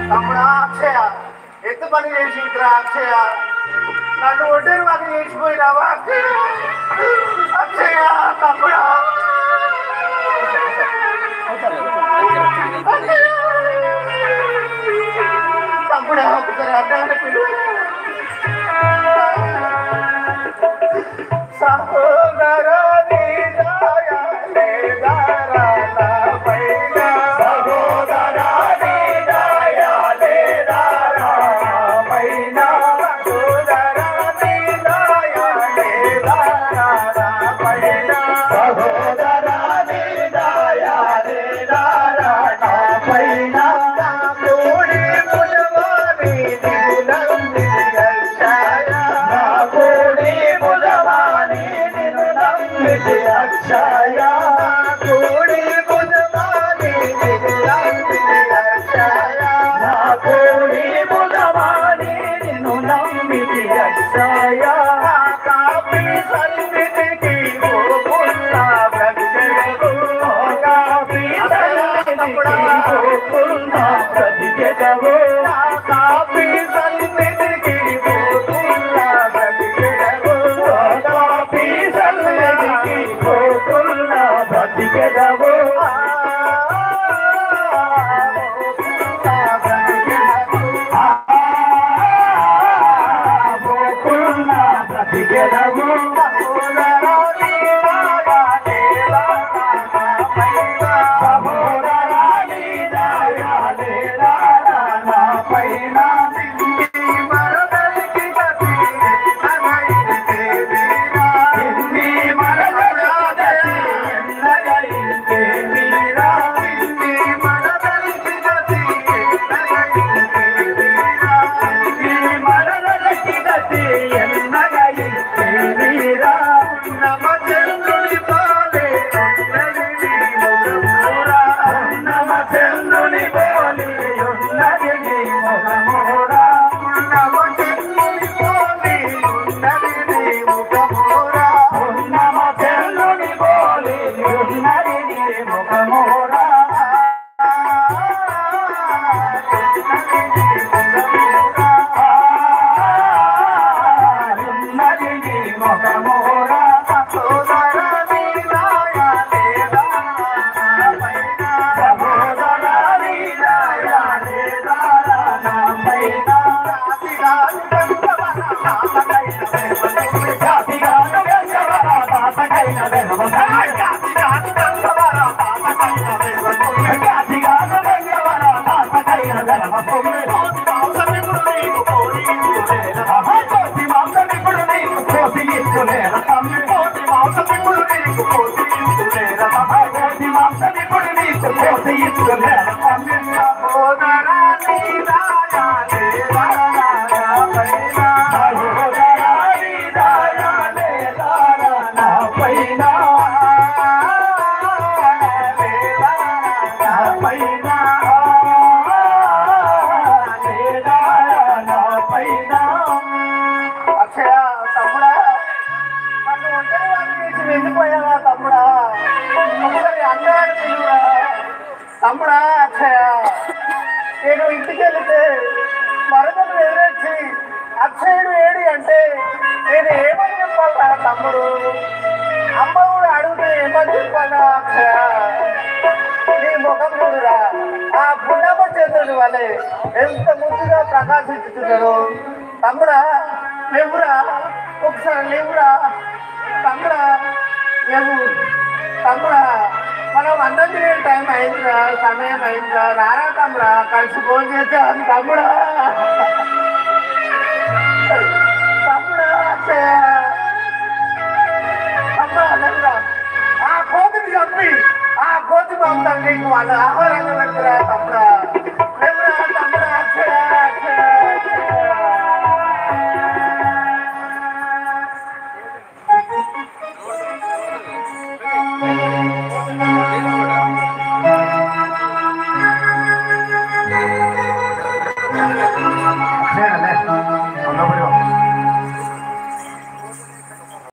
తమ్ముడా అక్షయ ఎంత పని చేసిందిరా అక్షయ నన్ను ఒడ్డేరు మాకు చేసిపోయినావా అక్షయ తమ్ముడా తమ్ముడా ఒకసారి అడ్డానికి పిలువు సహోదరా అక్షయ కోడి బుధవాని అక్షయ కోడి బుధవాని నిన్ను నమ్మితి అక్షయ కాపీ సన్నిధికి గోకుల్లా బ్రతికెదవు కాపీ సన్నిధికి గోకుల్లా బ్రతికెదవు కాపీ సన్నిధికి గోకుల్లా బ్రతికెదవు కాపీ సన్నిధికి గోకుల్లా బ్రతికెదవు తమ్ముడా అక్షయ నేను ఇంటికి వెళితే మరదలు ఎదురొచ్చి అక్షయుడు ఏడి అంటే నేను ఏమని చెప్పాలా తమ్ముడు అమ్మ కూడా అడిగితే ఏమని చెప్పాలా అక్షయ నీ ముఖం చూడురా ఆ పుణ్యమ చేతుడు వలె ఎంత ముద్దుగా ప్రకాశించుతున్నాడు తమ్ముడా లేవురా ఒకసారి లేవురా తమ్ముడా లేవు తమ్ముడా మనం అన్నం తినే టైం అయిందిరా సమయం అయిందిరా రారా తమ్ముడా కలిసి ఫోన్ చేద్దాం తమ్ముడా తమ్ముడా తమ్ముడా ఆ కోతిని చంపి ఆ కోతి పంపుతాను నీకు వాళ్ళ ఆహారంగా పెడతారా తమ్ముడా